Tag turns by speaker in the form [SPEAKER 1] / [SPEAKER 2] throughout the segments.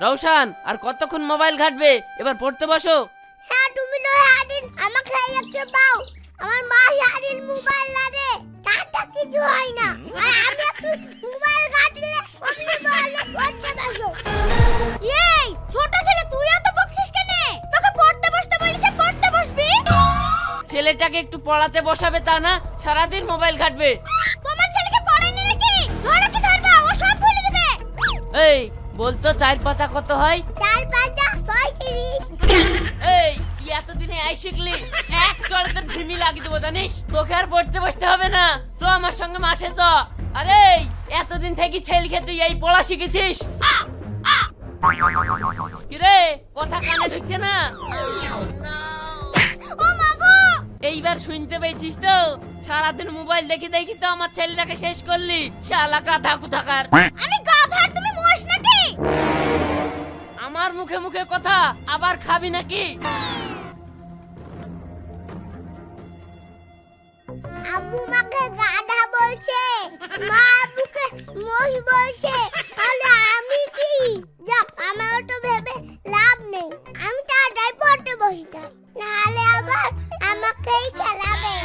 [SPEAKER 1] রওশন, আর কতক্ষণ মোবাইল ঘাটবে? এবার পড়তে বসো।
[SPEAKER 2] হ্যাঁ, তুমি তো সারাদিন আমাকে দেখতে পাও। আমার মা সারাদিন মোবাইল লাগে, তারটা কিছু হয় না। আর আমি একটু মোবাইল ঘাটলে অমনি বলে পড়তে বসো। এই ছোট ছেলে, তুই এত বকছিস কেন? তোকে পড়তে বসতে বলেছে, পড়তে বসবি।
[SPEAKER 1] ছেলেটাকে একটু পড়াতে বসাবে তা না, সারাদিন মোবাইল ঘাটবে।
[SPEAKER 2] তোমার ছেলেকে পড়ায়নি নাকি? ধরো কি ধরবা, ও সব বলে দেবে।
[SPEAKER 1] এই বলতো 4 পাতা কত হয়?
[SPEAKER 2] 4 5 35।
[SPEAKER 1] এই তুই এতদিনে আই শিখলি, এক চড়ে তোর ভিমি লাগিয়ে দেবো জানিস। তোকে আর পড়তে বসতে হবে না, চ আমার সঙ্গে মাঠে চ। আরে এতদিন থেকে ছেলেকে তুই এই পড়া শিখেছিস? কিরে কথা কানে ঢুকছে না?
[SPEAKER 2] ও মা গো,
[SPEAKER 1] এইবার শুনতে পেয়েছিস তো? সারাদিন মোবাইল দেখি দেখি তো আমার ছেলেটাকে শেষ করলি, শালা গাধা কোথাকার।
[SPEAKER 2] আমি গাধা, তুমি মোষ নাকি?
[SPEAKER 1] আমার মুখে মুখে কথা, আবার খাবি নাকি?
[SPEAKER 2] আব্বু মাকে গাধা বলছে, মা আব্বুকে মোষ বলছে, তাহলে আমি কি? যাক, আমার তো ভেবে লাভ নেই। আমি তাড়াতাড়ি পড়তে বসতাম, নাহলে আবার আমাকেই খেলাবে।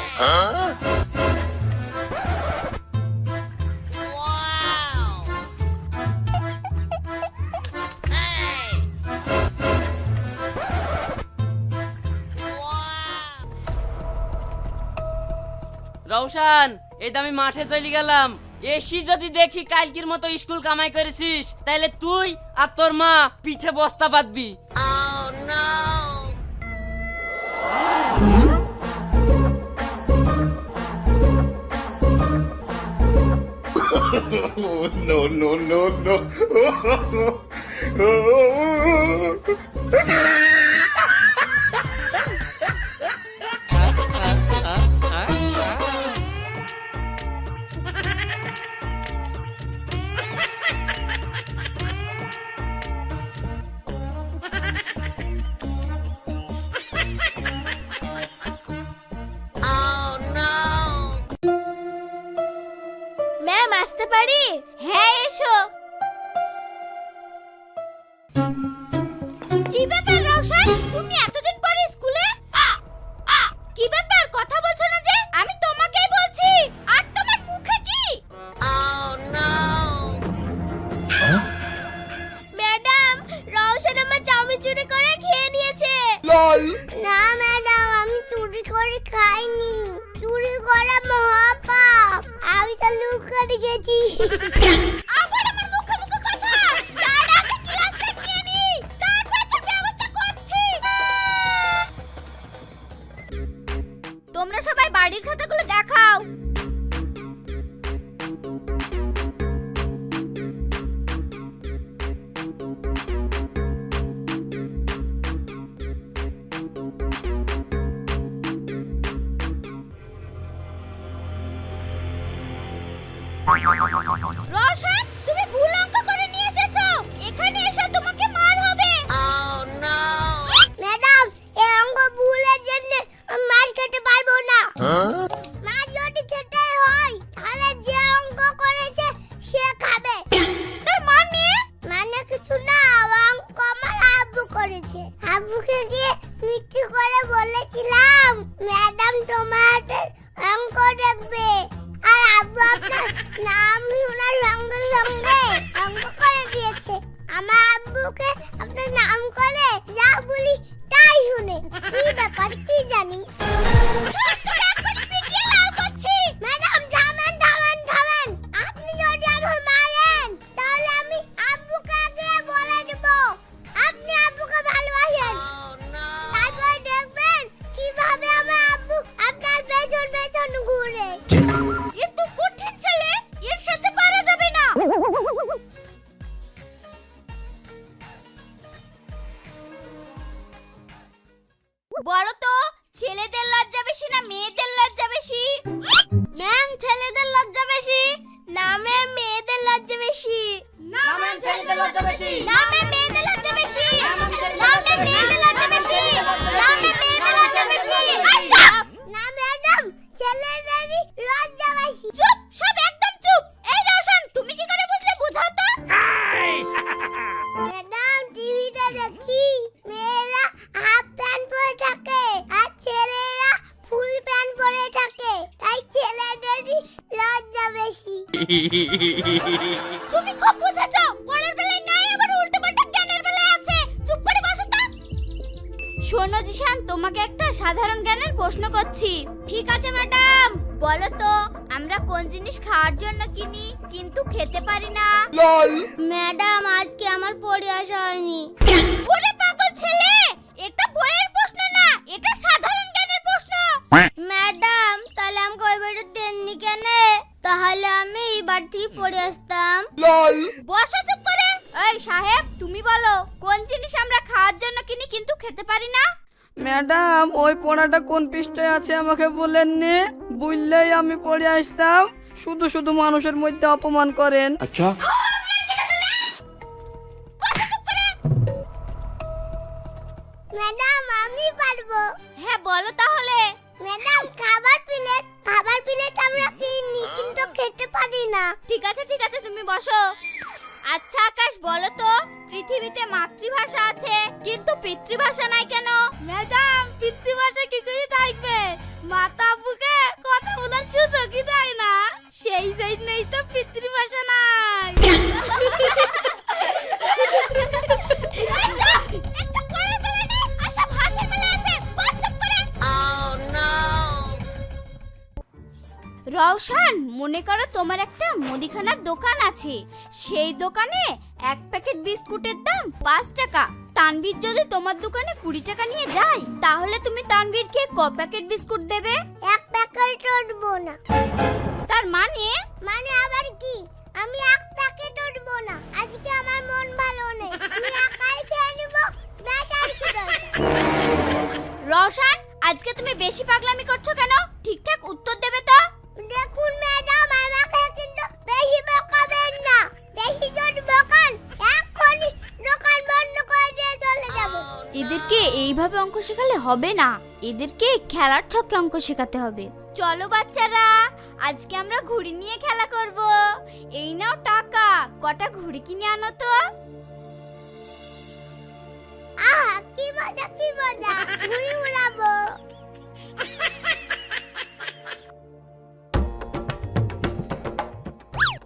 [SPEAKER 1] রওশন, এই তো আমি মাঠে চলে গেলাম। এসি যদি দেখি কালকির মতো স্কুল কামাই করেছিস, তাহলে তুই আর তোর মা পিঠে বস্তা বাঁধবি।
[SPEAKER 3] No, no, no, no.
[SPEAKER 2] Ma'am, আসতে পারি? হ্যাঁ, এসো। কি ব্যাপার রওশন, তুমি এতদিন পরে স্কুলে? কি ব্যাপার, কথা বলছো না যে? আমি তোমাকেই বলছি। আর তোমার মুখে কি? ম্যাডাম, রওশন আমার চাউমিন চুরি করে খেয়ে নিয়েছে।
[SPEAKER 3] LOL!
[SPEAKER 2] না ম্যাডাম, আমি চুরি করে খাইনি। চুরি করা মহাপাপ। আমি তো লুকিয়ে গেছি। আবার আমার মুখে মুখে কথা। দাঁড়া, আগে ক্লাসটা নিয়ে নি, তারপরে তোর ব্যবস্থা করছি। তোমরা সবাই বাড়ির খাতাগুলো দেখাও। রওশন, তুমি ভুল অঙ্ক করে নিয়ে এসেছো। এখানে এসে তোমাকে মার হবে। ম্যাডাম, এই অঙ্ক ভুলের জন্য আমি মার খেতে পারবো না। মার যদি খেতে হয়, তাহলে যে অঙ্ক করেছে সে খাবে। তোর মানে কিছু না, অঙ্ক আমার আব্বু করেছে। আব্বুকে গিয়ে মিথ্যে করে বলেছিলাম ম্যাডাম তোমাদের অঙ্ক দেখবে, আর আব্বু আপনার নাম শোনার সঙ্গে সঙ্গে অঙ্ক করে দিয়েছে। আমার আব্বুকে আপনার নাম করে যা বলি তাই শুনে। কি ব্যাপার, কি জানি? ম্যাডাম, থামেন থামেন থামেন। আপনি যদি আমায় মারেন, তাহলে আমি আব্বুকে গিয়ে বলে দেব আপনি আব্বুকে ভালোবাসেন। তারপর দেখবেন কিভাবে আমার আব্বু আপনার পেছন পেছন ঘুরে। এ তো কঠিন ছেলে, এর সাথে পারা যাবে না। বলো তো, ছেলেদের লজ্জা বেশি না মেয়েদের লজ্জা বেশি? ম্যাম, ছেলেদের লজ্জা বেশি। না ম্যাম, মেয়েদের লজ্জা বেশি।
[SPEAKER 1] না ম্যাম, ছেলেদের লজ্জা বেশি।
[SPEAKER 2] না ম্যাম, মেয়েদের লজ্জা বেশি। না ম্যাম, মেয়েদের লজ্জা বেশি। না ম্যাম, মেয়েদের লজ্জা বেশি। তুমি খুব বুঝেছো, পড়ার বেলায় নাই আবার উল্টোপাল্টা জ্ঞানের বেলায় আছে। চুপ করে বসো তো। শোনো জিশান, তোমাকে একটা সাধারণ জ্ঞানের প্রশ্ন করছি। ঠিক আছে ম্যাডাম, বলো তো আমরা কোন জিনিস খাওয়ার জন্য কিনি কিন্তু খেতে পারি না? ম্যাডাম, আজকে আমার পড়ে আসা হয়নি। ওরে পাগল ছেলে, এটা বইয়ের প্রশ্ন না, এটা সাধারণ জ্ঞানের প্রশ্ন। ম্যাডাম, তাহলে আমাকে ওই বইটা দেননি কেন? তাহলে আমি এই বাড়ি থেকে পড়ে আসতাম। বসো চুপ করে। এই সাহেব, তুমি বলো কোন জিনিস আমরা খাওয়ার জন্য কিনি কিন্তু খেতে পারি না?
[SPEAKER 4] ম্যাডাম, ওই পড়াটা কোন পৃষ্ঠায় আছে আমাকে বলেননি, বুঝলেই আমি পড়ে আসতাম। শুধু শুধু মানুষের মধ্যে অপমান করেন।
[SPEAKER 3] अच्छा
[SPEAKER 2] ম্যাডাম, আমি পারবো। হ্যাঁ বলো তাহলে। ম্যাডাম, খাবার প্লেট আমরা কিনি কিন্তু খেতে পারি না। ঠিক আছে ঠিক আছে, তুমি বসো। আচ্ছা আকাশ, বলো তো পৃথিবীতে মাতৃভাষা আছে কিন্তু পিতৃভাষা নাই কেন? ম্যাডাম, পিতৃভাষা কি করে থাকবে? মাতা বুকে কথা বলার সুযোগই দেয় না, সেই জন্যই তো পিতৃভাষা নাই। একটা পড়ার বেলা নেই, আর সব হাসির বেলা আছে। বাস্তব করে। রওশন, মনে করো তোমার একটা মুদিখানার দোকান আছে। সেই দোকানে এক প্যাকেট বিস্কুটের দাম 5 টাকা। তানভীর যদি তোমার দোকানে 20 টাকা নিয়ে যায়, তাহলে তুমি তানভীরকে ক প্যাকেট বিস্কুট দেবে? এক প্যাকেট দেবো না। তার মানে আবার কি? আমি এক প্যাকেট দেবো না, আজকে আমার মন ভালো নেই, আমি একাই খেয়ে নিব। বেচার কি দরকার? রওশন, আজকে তুমি বেশি পাগলামি করছো কেন? ঠিকঠাক উত্তর দেবে তো। দেখুন ম্যাডাম, আমাকে কিন্তু বেশি বকাবেন না। বেশি জোর বকান, এক্ষুনি দোকান বন্ধ করে দিয়ে চলে যাব। এদেরকে এইভাবে অঙ্ক শেখালে হবে না, এদেরকে খেলার ছকে অঙ্ক শেখাতে হবে। চলো বাচ্চারা, আজকে আমরা ঘুড়ি নিয়ে খেলা করব। এই নাও টাকা, কটা ঘুড়ি কিনে আনো তো। আহা, কি মজা কি মজা, ঘুড়ি উড়াবো।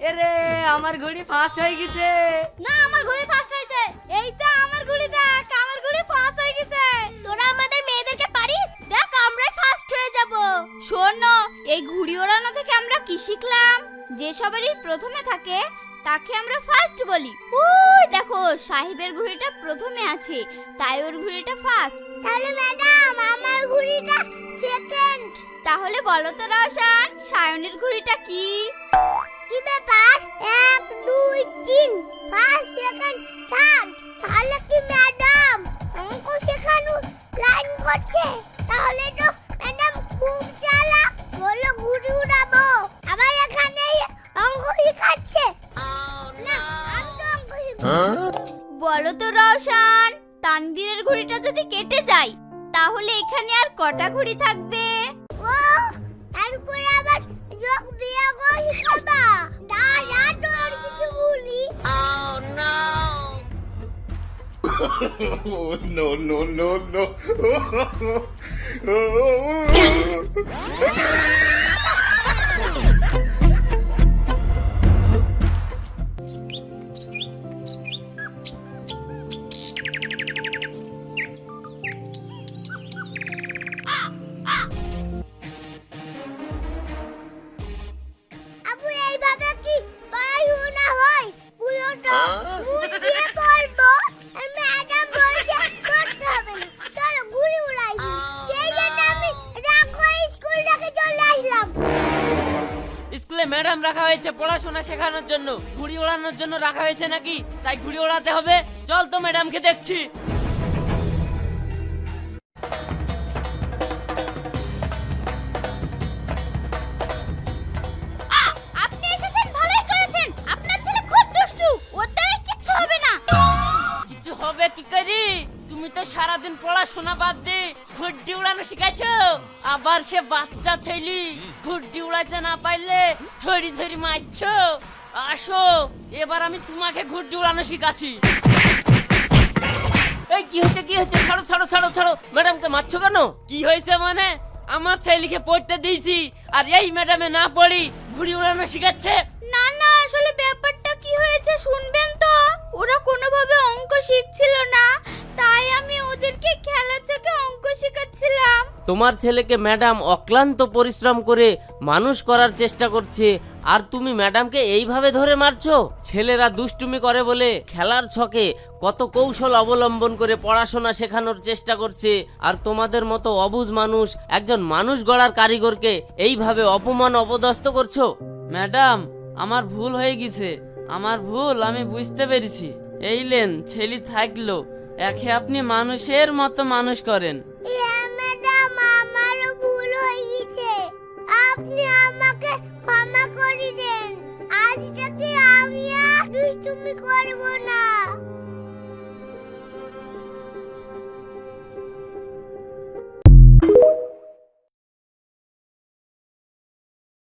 [SPEAKER 4] এরে, আমার ঘড়ি ফাস্ট হয়ে গেছে।
[SPEAKER 2] না, আমার ঘুড়ি ফার্স্ট হয়েছে। এইটা আমার ঘুড়ি, দেখ আমার ঘুড়ি ফার্স্ট হয়ে গেছে। তোরা আমাদের মেয়েদেরকে পারিস? দেখ আমরাই ফার্স্ট হয়ে যাব। শোনো, এই ঘুড়ি ওড়ানো থেকে আমরা কি শিখলাম? যে সবারই প্রথমে থাকে তাকে আমরা ফার্স্ট বলি। ওই দেখো, সাহেবের ঘুড়িটা প্রথমে আছে, তাই ওর ঘুড়িটা ফার্স্ট। তাহলে ম্যাডাম, আমার ঘুড়িটা সেকেন্ড। তাহলে বলো তো রওশন, সায়নের ঘুড়িটা কি? কি ব্যাপার? 1 2 3 ফার্স্ট সেকেন্ড থার্ড। তাহলে কি ম্যাডাম অঙ্ক শেখানোর প্ল্যান করছে? তাহলে তো ম্যাডাম খুব চালাক, বলো ঘুড়ি উড়াবো আবার এখানে অঙ্ক শেখাচ্ছে। না, আমি তো অঙ্ক শেখাবো। বলো তো রওশন, তানভীরের ঘুড়িটা যদি কেটে যায়, তাহলে এখানে আর কটা ঘুড়ি থাকবে? ও, তারপরে আবার যোগ বিয়োগ শিখাবা। দাঁড়া, তোর কিছু বলি।
[SPEAKER 3] Oh no no no no
[SPEAKER 2] Abu, এইভাবে কি পড়াশোনা হয়? পুরো তো মন দিয়ে পড়বো, আর ম্যাডাম বলছে পড়তে হবে না। চলো ঘুড়ি উড়াই। সেই জন্য আমি রাগ হয়ে স্কুল থেকে চলে আসলাম।
[SPEAKER 1] স্কুলে ম্যাডাম রাখা হয়েছে পড়াশোনা শেখানোর জন্য, ঘুড়ি ওড়ানোর জন্য রাখা হয়েছে নাকি? তাই ঘুড়ি ওড়াতে হবে। চল তো ম্যাডামকে দেখছি।
[SPEAKER 2] আপনি এসেছেন, ভালোই করেছেন। আপনার ছেলে খুব দুষ্টু, ওর দ্বারা কিচ্ছু হবে না।
[SPEAKER 1] কিছু হবে কি করি? তুমি তো সারাদিন পড়াশোনা বাদ দিয়ে ঘুড়ি উড়ানো শিখাইছো। আবার সে বাচ্চা ছেলে, ঘুড়ি উড়াতে না পারলে ধরি ধরি মারছো। আসো, এবার আমি তোমাকে ঘুড়ি উড়ানো শিখাচ্ছি। এই কি হচ্ছে কি হচ্ছে? ছাড়ো ছাড়ো ছাড়ো ছাড়ো, ম্যাডামকে মারছো কেন? কি হয়েছে মানে? আমার ছেলেকে পড়তে দিয়েছি আর এই ম্যাডামে না পড়ি ঘুড়ি উড়ানো শিখাচ্ছে।
[SPEAKER 2] না
[SPEAKER 1] তোমার ছেলেকে ম্যাডাম অক্লান্ত পরিশ্রম করে মানুষ করার চেষ্টা করছে, আর তুমি ম্যাডামকে এইভাবে ধরে মারছো। ছেলেরা দুষ্টুমি করে বলে খেলার ছকে কত কৌশল অবলম্বন করে পড়াশোনা শেখানোর চেষ্টা করছে, আর তোমাদের মতো অবুঝ মানুষ একজন মানুষ গড়ার কারিগরকে এইভাবে অপমান অপদস্থ করছো। ম্যাডাম, আমার ভুল হয়ে গেছে, আমার ভুল আমি বুঝতে পেরেছি। এই লেন ছেলে থাকলো, একে আপনি মানুষের মতো মানুষ করেন।
[SPEAKER 2] হ্যাঁ ম্যাডাম, আমারও ভুল হয়ে গেছে, আপনি আমাকে ক্ষমা করে দেন। আজ থেকে আমি আর দুষ্টুমি করব না।